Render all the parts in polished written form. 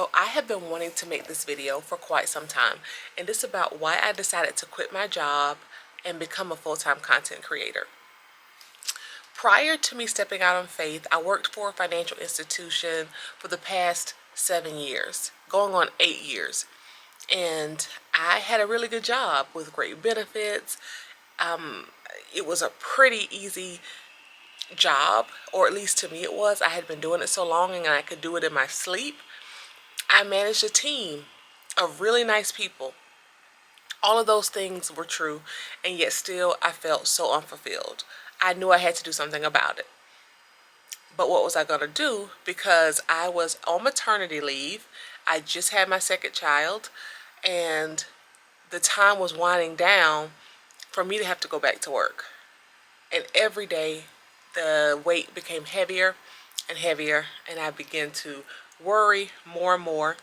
So I have been wanting to make this video for quite some time, and it's about why I decided to quit my job and become a full-time content creator. Prior to me stepping out on faith, I worked for a financial institution for the past 7 years, going on 8 years. And I had a really good job with great benefits. It was a pretty easy job, or at least to me it was. I had been doing it so long and I could do it in my sleep. I managed a team of really nice people. All of those things were true, and yet still I felt so unfulfilled. I knew I had to do something about it. But what was I going to do? Because I was on maternity leave. I just had my second child, and the time was winding down for me to have to go back to work. And every day the weight became heavier and heavier, and I began to worry more and more.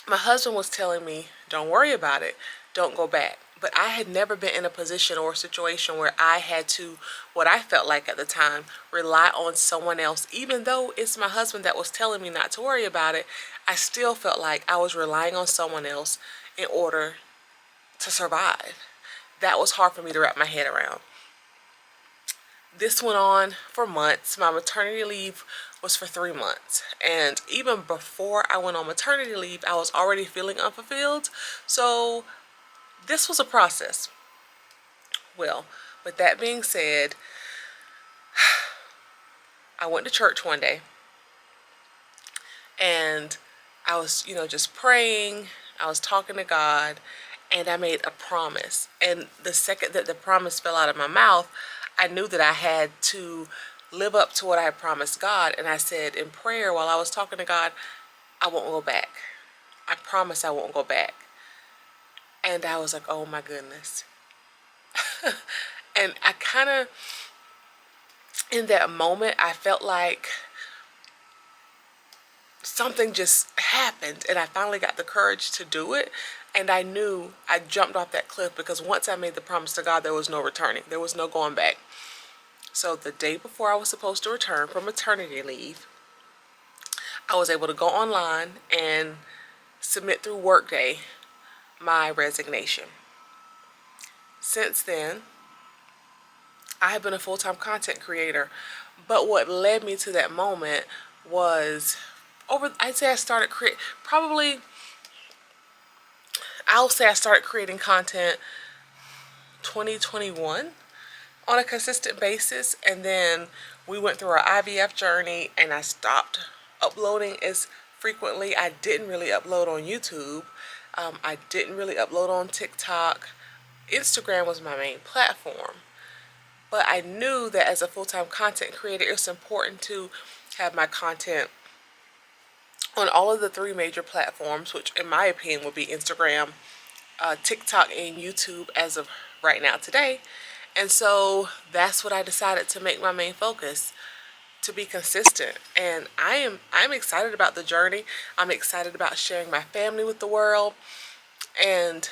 My husband was telling me, don't worry about it, don't go back. But I had never been in a position or a situation where I had to, what I felt like at the time, rely on someone else. Even though it's my husband that was telling me not to worry about it, I still felt like I was relying on someone else in order to survive. That was hard for me to wrap my head around. This went on for months. My maternity leave was for 3 months. And even before I went on maternity leave, I was already feeling unfulfilled. So this was a process. Well, with that being said, I went to church one day and I was, just praying. I was talking to God, and I made a promise. And the second that the promise fell out of my mouth, I knew that I had to live up to what I had promised God. And I said in prayer while I was talking to God, I won't go back. I promise I won't go back. And I was like, oh my goodness. And I kind of, in that moment, I felt like something just happened, and I finally got the courage to do it. And I knew I jumped off that cliff, because once I made the promise to God, there was no returning. There was no going back. So the day before I was supposed to return from maternity leave, I was able to go online and submit through Workday my resignation. Since then, I have been a full-time content creator. But what led me to that moment was I'd say I started I started creating content 2021 on a consistent basis, and then we went through our IVF journey and I stopped uploading as frequently. I didn't really upload on YouTube. I didn't really upload on TikTok. Instagram was my main platform. But I knew that as a full-time content creator, it's important to have my content on all of the 3 major platforms, which in my opinion would be Instagram, TikTok, and YouTube as of right now today. And so that's what I decided to make my main focus, to be consistent. And I'm excited about the journey. I'm excited about sharing my family with the world, and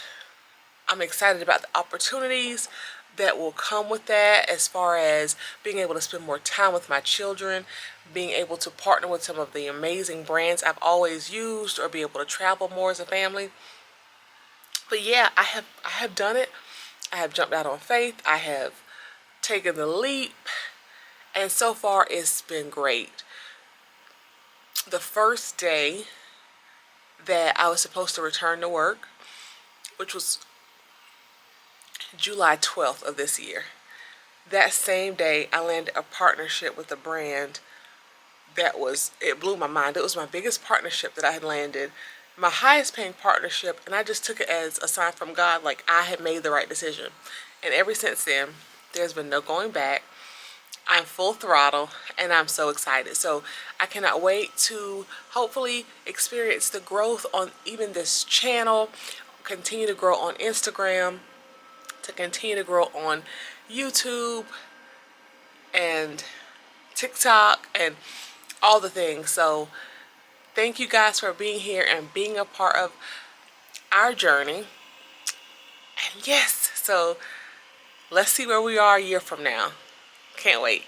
I'm excited about the opportunities that will come with that, as far as being able to spend more time with my children, being able to partner with some of the amazing brands I've always used, or be able to travel more as a family. But yeah, I have done it. I have jumped out on faith. I have taken the leap, and so far it's been great. The first day that I was supposed to return to work, which was July 12th of this year, that same day I landed a partnership with a brand it blew my mind. It was my biggest partnership that I had landed, my highest paying partnership, and I just took it as a sign from God, like I had made the right decision. And ever since then, there's been no going back. I'm full throttle, and I'm so excited. So I cannot wait to hopefully experience the growth on even this channel, continue to grow on Instagram, to continue to grow on YouTube and TikTok and all the things. So thank you guys for being here and being a part of our journey. And yes, so let's see where we are a year from now. Can't wait.